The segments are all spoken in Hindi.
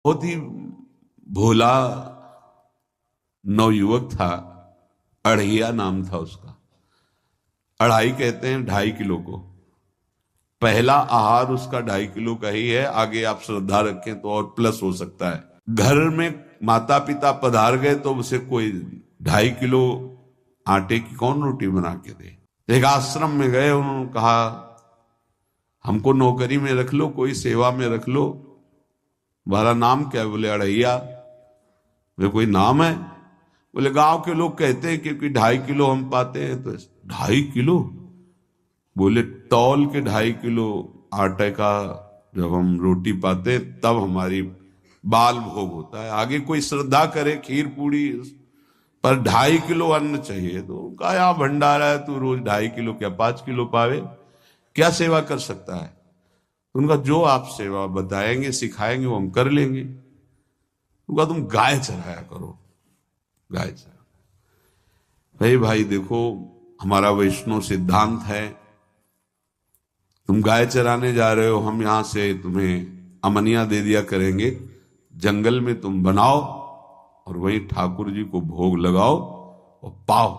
बहुत ही भोला नवयुवक था, अढ़ैया नाम था उसका। अढ़ाई कहते हैं 2.5 किलो को। पहला आहार उसका 2.5 किलो का ही है, आगे आप श्रद्धा रखें तो और प्लस हो सकता है। घर में माता पिता पधार गए तो उसे कोई 2.5 किलो आटे की कौन रोटी बना के दे। एक आश्रम में गए, उन्होंने कहा हमको नौकरी में रख लो, कोई सेवा में रख लो, तुम्हारा नाम क्या है? बोले अढ़ैया। वे कोई नाम है? बोले गांव के लोग कहते हैं क्योंकि 2.5 किलो हम पाते हैं। तो 2.5 किलो? बोले तौल के 2.5 किलो आटे का जब हम रोटी पाते तब हमारी बाल भोग होता है, आगे कोई श्रद्धा करे खीर पूड़ी, पर 2.5 किलो अन्न चाहिए। तो कहा यहाँ भंडारा है, तू रोज 2.5 किलो क्या 5 किलो पावे, क्या सेवा कर सकता है? उनका जो आप सेवा बताएंगे सिखाएंगे वो हम कर लेंगे। उनका तुम गाय चराया करो, गाय चरा। भाई देखो, हमारा वैष्णव सिद्धांत है, तुम गाय चराने जा रहे हो, हम यहां से तुम्हें अमनिया दे दिया करेंगे, जंगल में तुम बनाओ और वहीं ठाकुर जी को भोग लगाओ और पाओ।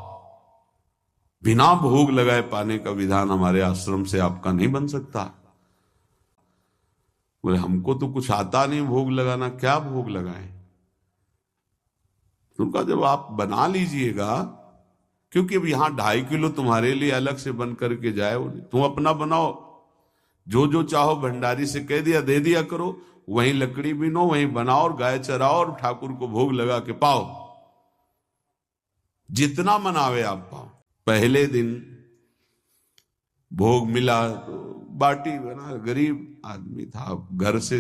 बिना भोग लगाए पाने का विधान हमारे आश्रम से आपका नहीं बन सकता। बोले हमको तो कुछ आता नहीं भोग लगाना, क्या भोग लगाएं? उनका जब आप बना लीजिएगा, क्योंकि अब यहां 2.5 किलो तुम्हारे लिए अलग से बन करके जाए, तुम अपना बनाओ, जो जो चाहो भंडारी से कह दिया दे दिया करो, वहीं लकड़ी बीनो, वहीं बनाओ और गाय चराओ और ठाकुर को भोग लगा के पाओ, जितना मनावे आप पाओ। पहले दिन भोग मिला तो बाटी बना, गरीब आदमी था, घर से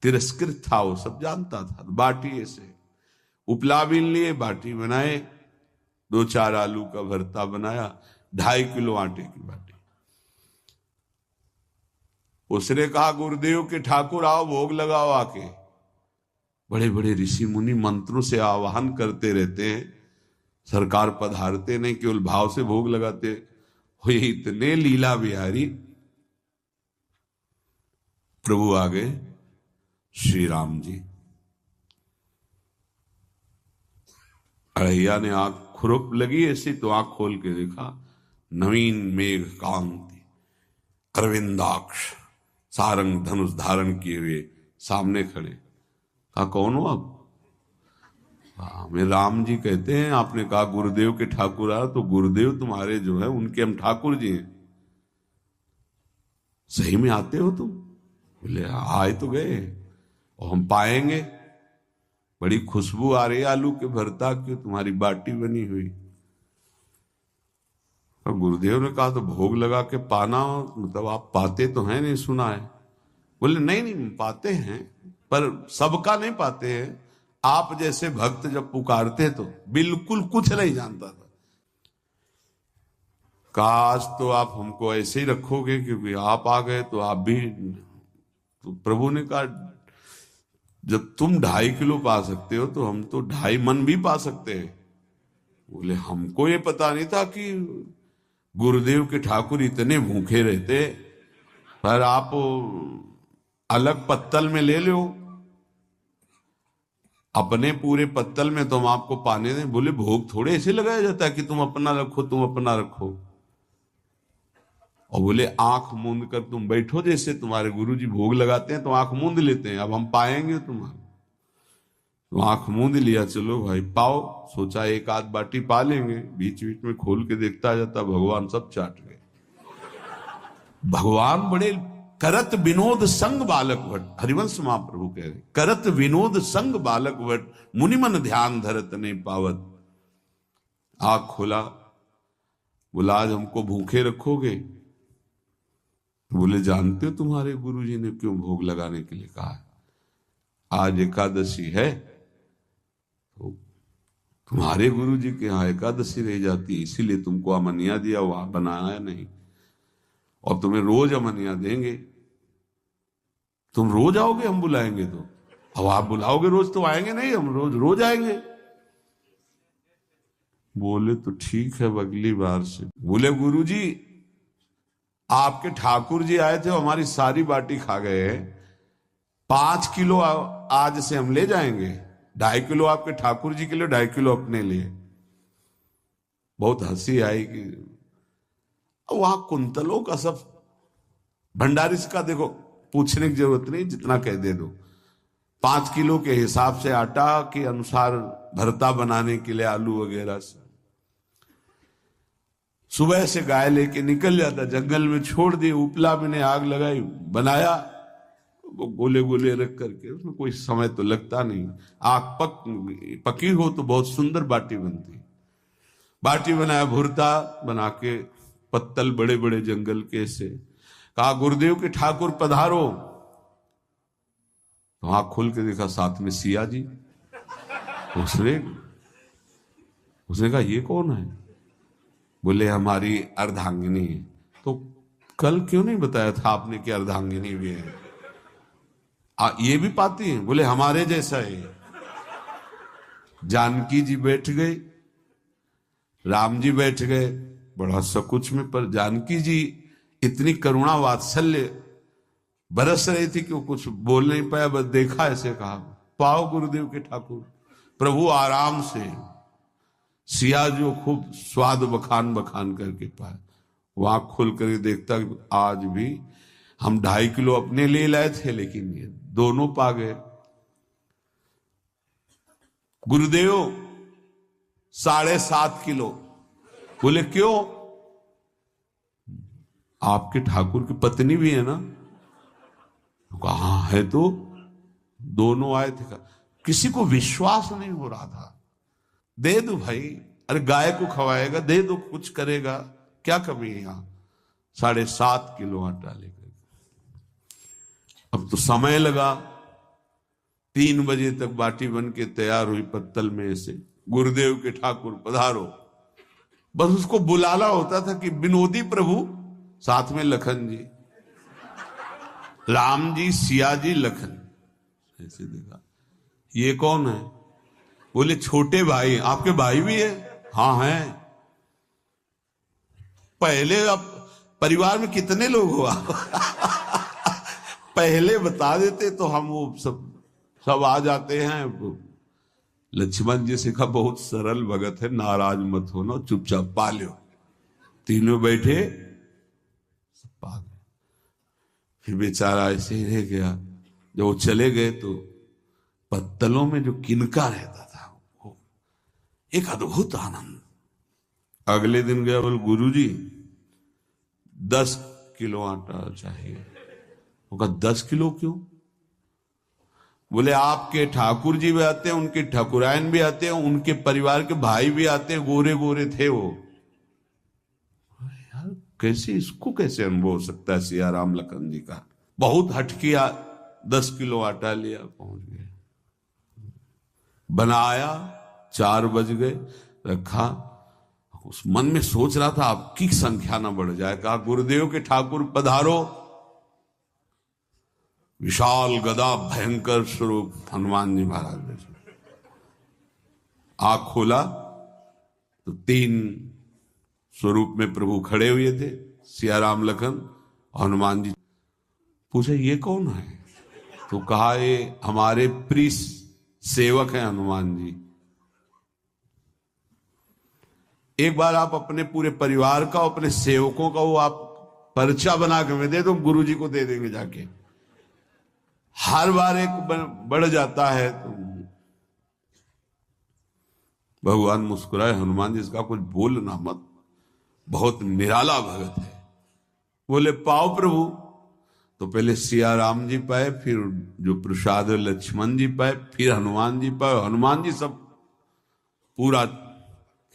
तिरस्कृत था, वो सब जानता था। बाटी ऐसे उपला बीन लिए, बाटी बनाए, 2-4 आलू का भरता बनाया, 2.5 किलो आटे की बाटी। उसने कहा गुरुदेव के ठाकुर आओ भोग लगाओ आके। बड़े बड़े ऋषि मुनि मंत्रों से आवाहन करते रहते हैं, सरकार पधारते नहीं, केवल भाव से भोग लगाते। हो इतने लीला बिहारी प्रभु आ गए, श्री राम जी। अढ़ैया ने आंख खुरक लगी ऐसी तो आंख खोल के देखा, नवीन मेघ कांति, अरविंदाक्ष, सारंग धनुष धारण किए हुए सामने खड़े। कहा कौन हो आप? हमें राम जी कहते हैं। आपने कहा गुरुदेव के ठाकुर आ, तो गुरुदेव तुम्हारे जो है उनके हम ठाकुर जी हैं। सही में आते हो तुम? बोले आए तो गए और हम पाएंगे। बड़ी खुशबू आ रही है आलू के भरता की, तुम्हारी बाटी बनी हुई। और गुरुदेव ने कहा तो भोग लगा के पाना, मतलब आप पाते तो हैं? नहीं सुना है। बोले नहीं नहीं पाते हैं, पर सबका नहीं पाते हैं। आप जैसे भक्त जब पुकारते तो बिल्कुल कुछ नहीं जानता था। काश तो आप हमको ऐसे ही रखोगे, क्योंकि आप आ गए तो आप भी। तो प्रभु ने कहा जब तुम 2.5 किलो पा सकते हो तो हम तो 2.5 मन भी पा सकते हैं। बोले हमको ये पता नहीं था कि गुरुदेव के ठाकुर इतने भूखे रहते, पर आप अलग पत्तल में ले लो, अपने पूरे पत्तल में तुम आपको पाने दें। बोले भोग थोड़े ऐसे लगाया जाता है कि तुम अपना रखो, तुम अपना रखो। और बोले आंख मूंद कर तुम बैठो, जैसे तुम्हारे गुरुजी भोग लगाते हैं तो आंख मूंद लेते हैं, अब हम पाएंगे तुम्हारा। तो आंख मूंद लिया, चलो भाई पाओ। सोचा एक आध बाटी पा लेंगे, बीच बीच में खोल के देखता जाता, भगवान सब चाट गए। भगवान बड़े करत विनोद संग बालक भट, हरिवंश महाप्रभु कह रहे, करत विनोद संग बालक भट, मुनिमन ध्यान धरत ने पावत। आंख खोला, बोला आज हमको भूखे रखोगे? बोले जानते हो तुम्हारे गुरुजी ने क्यों भोग लगाने के लिए कहा है? आज एकादशी है, तो तुम्हारे गुरुजी के यहाँ एकादशी रह जाती है, इसीलिए तुमको अमनिया दिया, वहां बनाया नहीं। और तुम्हें रोज अमनिया देंगे, तुम रोज आओगे हम बुलाएंगे तो? अब आप बुलाओगे रोज तो आएंगे नहीं, हम रोज रोज आएंगे। बोले तो ठीक है अगली बार से। बोले गुरुजी आपके ठाकुर जी आए थे, हमारी सारी बाटी खा गए, 5 किलो आज से हम ले जाएंगे, 2.5 किलो आपके ठाकुर जी के लिए, 2.5 किलो अपने लिए। बहुत हंसी आई कि वहां कुंतलों का सब भंडारी का देखो, पूछने की जरूरत नहीं, जितना कह दे दो। 5 किलो के हिसाब से आटा के अनुसार भरता बनाने के लिए आलू वगैरह से सुबह से गाय लेके निकल जाता, जंगल में छोड़ दिए, उपला में ने आग लगाई, बनाया, वो गोले गोले रख करके, उसमें कोई समय तो लगता नहीं। आग पकी हो तो बहुत सुंदर बाटी बनती। बाटी बनाया, भुरता बना के, पत्तल बड़े बड़े जंगल के से, कहा गुरुदेव के ठाकुर पधारो। तो आंख खोल के देखा साथ में सिया जी। उसने कहा ये कौन है? बोले हमारी अर्धांगिनी है। तो कल क्यों नहीं बताया था आपने कि अर्धांगिनी भी है? ये भी पाती है? बोले हमारे जैसा है। जानकी जी बैठ गए, राम जी बैठ गए, बड़ा सकुच में, पर जानकी जी इतनी करुणा वात्सल्य बरस रही थी कि वो कुछ बोल नहीं पाया, बस देखा, ऐसे कहा पाओ गुरुदेव के ठाकुर। प्रभु आराम से, सिया जो खूब स्वाद बखान बखान करके पाए, वहां खुल कर देखता आज भी हम 2.5 किलो अपने लिए लाए थे, लेकिन ये दोनों पा गए। गुरुदेव 7.5 किलो। बोले क्यों? आपके ठाकुर की पत्नी भी है ना? कहा है तो दोनों आए थे। किसी को विश्वास नहीं हो रहा था। दे दो भाई, अरे गाय को खवाएगा, दे दो, कुछ करेगा, क्या कमी है यहां? 7.5 किलो आटा लेकर। अब तो समय लगा, 3 बजे तक बाटी बन के तैयार हुई पत्तल में से। गुरुदेव के ठाकुर पधारो, बस उसको बुलाना होता था कि विनोदी प्रभु, साथ में लखन जी, राम जी, सिया जी, लखन। ऐसे देखा, ये कौन है? बोले छोटे भाई। आपके भाई भी है? हाँ है। पहले अब परिवार में कितने लोग हुआ? पहले बता देते तो हम वो सब आ जाते हैं। लक्ष्मण जी से कहा बहुत सरल भगत है, नाराज मत होना, चुपचाप पा लो। तीनों बैठे, सब पा गए। फिर बेचारा ऐसे ही रह गया। जब वो चले गए तो पत्तलों में जो किनका रहता था, वो एक अद्भुत आनंद। अगले दिन गया, बोल गुरुजी 10 किलो आटा चाहिए। वो कहा 10 किलो क्यों? बोले आपके ठाकुर जी भी आते हैं, उनके ठाकुरायन भी आते हैं, उनके परिवार के भाई भी आते हैं, गोरे गोरे थे वो। यार कैसे, इसको कैसे अनुभव हो सकता है? सिया राम लखन जी का बहुत हट किया। 10 किलो आटा लिया, पहुंच गए, बनाया, 4 बज गए, रखा। उस मन में सोच रहा था आपकी संख्या ना बढ़ जाए। कहा गुरुदेव के ठाकुर पधारो। विशाल गदा, भयंकर स्वरूप हनुमान जी महाराज। आंख खोला तो 3 स्वरूप में प्रभु खड़े हुए थे, सिया राम लखन हनुमान जी। पूछा ये कौन है? तो कहा ये हमारे प्रिय सेवक हैं हनुमान जी। एक बार आप अपने पूरे परिवार का, अपने सेवकों का वो आप पर्चा बना के मैं दे दो, गुरु जी को दे देंगे जाके। हर बार एक बढ़ जाता है तो भगवान मुस्कुराए, हनुमान जी इसका कुछ बोलना मत, बहुत निराला भगत है। बोले पाओ प्रभु। तो पहले सिया राम जी पाए, फिर जो प्रसाद लक्ष्मण जी पाए, फिर हनुमान जी पाए। हनुमान जी सब पूरा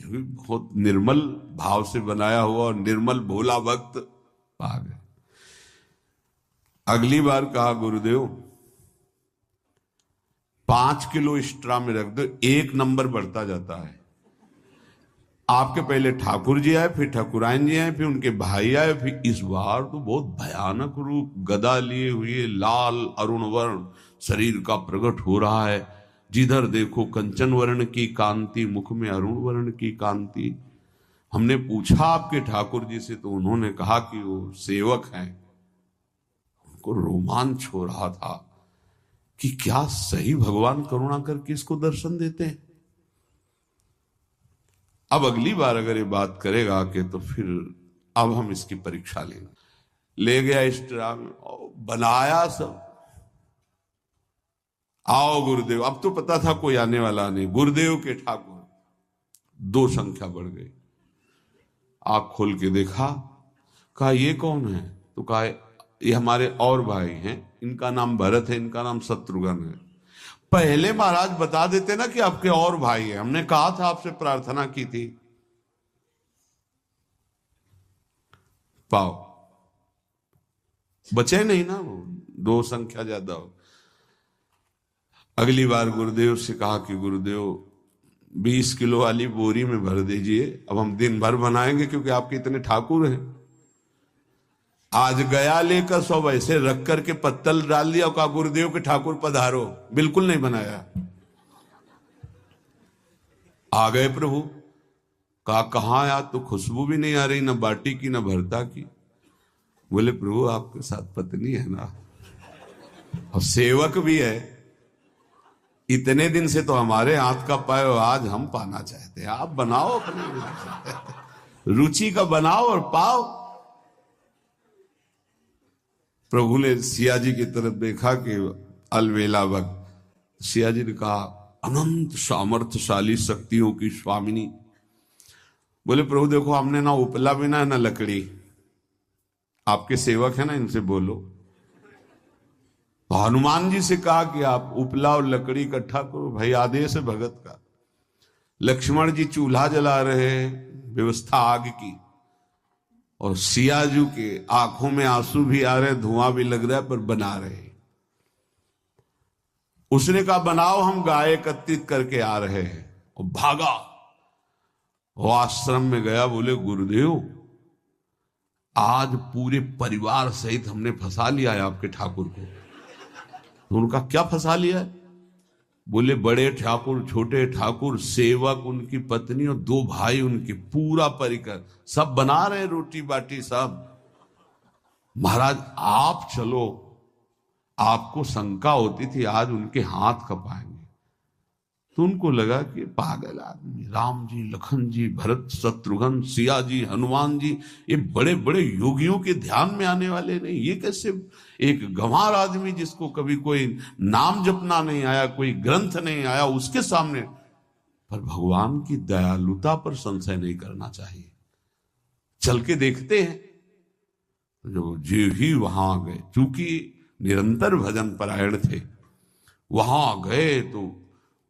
बहुत निर्मल भाव से बनाया हुआ और निर्मल भोला भक्त पा गए। अगली बार कहा गुरुदेव 5 किलो एक्स्ट्रा में रख दो, 1 नंबर बढ़ता जाता है। आपके पहले ठाकुर जी आए, फिर ठाकुरायन जी आए, फिर उनके भाई आए, फिर इस बार तो बहुत भयानक रूप, गदा लिए हुए, लाल अरुण वर्ण शरीर का प्रकट हो रहा है। जिधर देखो कंचन वर्ण की कांति, मुख में अरुण वर्ण की कांति। हमने पूछा आपके ठाकुर जी से तो उन्होंने कहा कि वो सेवक हैं। उनको रोमांच हो रहा था। कि क्या सही भगवान करुणा करके इसको दर्शन देते हैं। अब अगली बार अगर ये बात करेगा कि तो फिर अब हम इसकी परीक्षा लेंगे। ले गया इस ड्राम बनाया सब, आओ गुरुदेव। अब तो पता था कोई आने वाला नहीं, गुरुदेव के ठाकुर 2 संख्या बढ़ गई। आंख खोल के देखा, कहा ये कौन है? तो कहा ये हमारे और भाई हैं, इनका नाम भरत है, इनका नाम शत्रुघ्न है। पहले महाराज बता देते ना कि आपके और भाई हैं, हमने कहा था, आपसे प्रार्थना की थी। पाओ बचे नहीं ना, वो 2 संख्या ज्यादा हो। अगली बार गुरुदेव से कहा कि गुरुदेव 20 किलो वाली बोरी में भर दीजिए, अब हम दिन भर बनाएंगे क्योंकि आपके इतने ठाकुर हैं। आज गया लेकर सब ऐसे रख करके पत्तल डाल दिया और कहा गुरुदेव के ठाकुर पधारो। बिल्कुल नहीं बनाया। आ गए प्रभु, कहा कहां यार, तो खुशबू भी नहीं आ रही, ना बाटी की ना भरता की। बोले प्रभु आपके साथ पत्नी है ना और सेवक भी है, इतने दिन से तो हमारे हाथ का पाए, आज हम पाना चाहते हैं, आप बनाओ अपने रुचि का बनाओ और पाओ। प्रभु ने सिया जी की तरफ देखा कि अलवेला वक्त। सिया जी ने कहा अनंत सामर्थ्यशाली शक्तियों की स्वामिनी। बोले प्रभु देखो हमने ना उपला बिना ना लकड़ी, आपके सेवक है ना, इनसे बोलो। तो हनुमान जी से कहा कि आप उपला और लकड़ी इकट्ठा करो, भाई आदेश है भगत का। लक्ष्मण जी चूल्हा जला रहे, व्यवस्था आग की, और सियाजू के आंखों में आंसू भी आ रहे, धुआं भी लग रहा है, पर बना रहे। उसने कहा बनाओ, हम गाय एकत्रित करके आ रहे हैं, और भागा। वो आश्रम में गया, बोले गुरुदेव आज पूरे परिवार सहित हमने फंसा लिया है आपके ठाकुर को। तो उनका क्या फंसा लिया है? बोले बड़े ठाकुर, छोटे ठाकुर, सेवक, उनकी पत्नी और 2 भाई उनके, पूरा परिकर, सब बना रहे रोटी बाटी सब। महाराज आप चलो, आपको शंका होती थी आज उनके हाथ कपाएंगे। तो उनको लगा कि पागल आदमी, राम जी, लखन जी, भरत, शत्रुघ्न, सिया जी, हनुमान जी, ये बड़े बड़े योगियों के ध्यान में आने वाले नहीं, ये कैसे एक गंवार आदमी जिसको कभी कोई नाम जपना नहीं आया, कोई ग्रंथ नहीं आया, उसके सामने। पर भगवान की दयालुता पर संशय नहीं करना चाहिए। चल के देखते हैं। जो जीव ही वहां गए, चूंकि निरंतर भजन परायण थे, वहां गए तो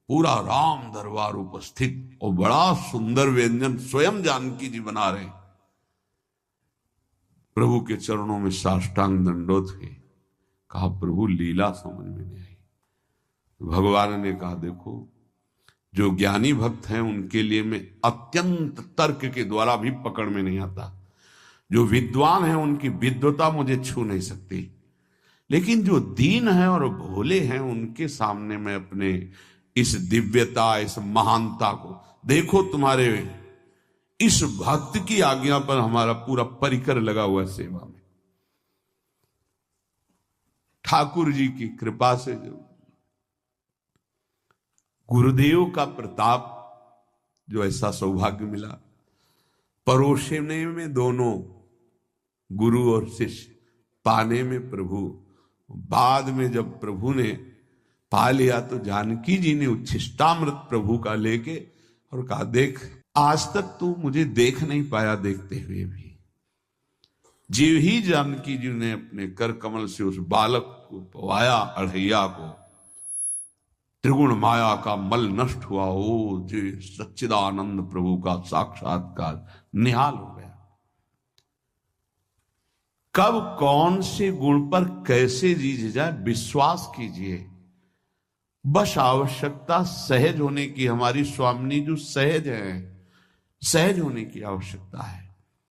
पूरा राम दरबार उपस्थित, और बड़ा सुंदर व्यंजन स्वयं जानकी जी बना रहे। प्रभु के चरणों में साष्टांग दंडोत है। कहा प्रभु लीला समझ में नहीं आई। भगवान ने कहा देखो, जो ज्ञानी भक्त हैं उनके लिए मैं अत्यंत तर्क के द्वारा भी पकड़ में नहीं आता। जो विद्वान हैं उनकी विद्वता मुझे छू नहीं सकती, लेकिन जो दीन है और भोले हैं उनके सामने मैं अपने इस दिव्यता, इस महानता को देखो। तुम्हारे इस भक्त की आज्ञा पर हमारा पूरा परिकर लगा हुआ है सेवा में। ठाकुर जी की कृपा से जो गुरुदेव का प्रताप, जो ऐसा सौभाग्य मिला, परोसने में दोनों गुरु और शिष्य, पाने में प्रभु। बाद में जब प्रभु ने पा लिया तो जानकी जी ने उच्छिष्टामृत प्रभु का लेके और कहा देख, आज तक तू मुझे देख नहीं पाया, देखते हुए भी। जीव ही जानकी जी ने अपने कर कमल से उस बालक को पवाया, अढ़ैया को, त्रिगुण माया का मल नष्ट हुआ। ओ जी सच्चिदानंद प्रभु का साक्षात्कार निहाल हो गया। कब कौन से गुण पर कैसे जी जाए, विश्वास कीजिए। बस आवश्यकता सहज होने की। हमारी स्वामिनी जो सहज है, सहज होने की आवश्यकता है।